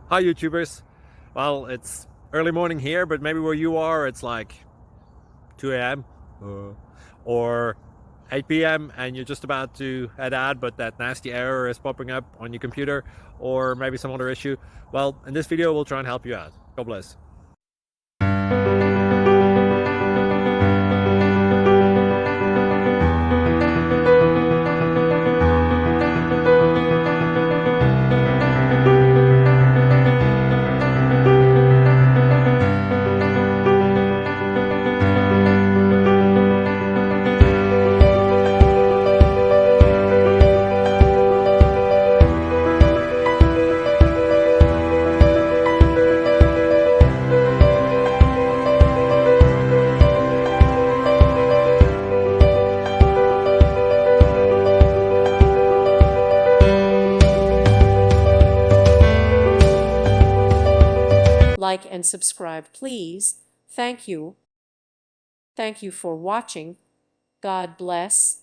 Hi YouTubers. Well, it's early morning here, but maybe where you are it's like 2 a.m. Or 8 p.m. and you're just about to head out, but that nasty error is popping up on your computer, or maybe some other issue. Well, in this video we'll try and help you out. God bless. Like and subscribe, please. Thank you. Thank you for watching. God bless.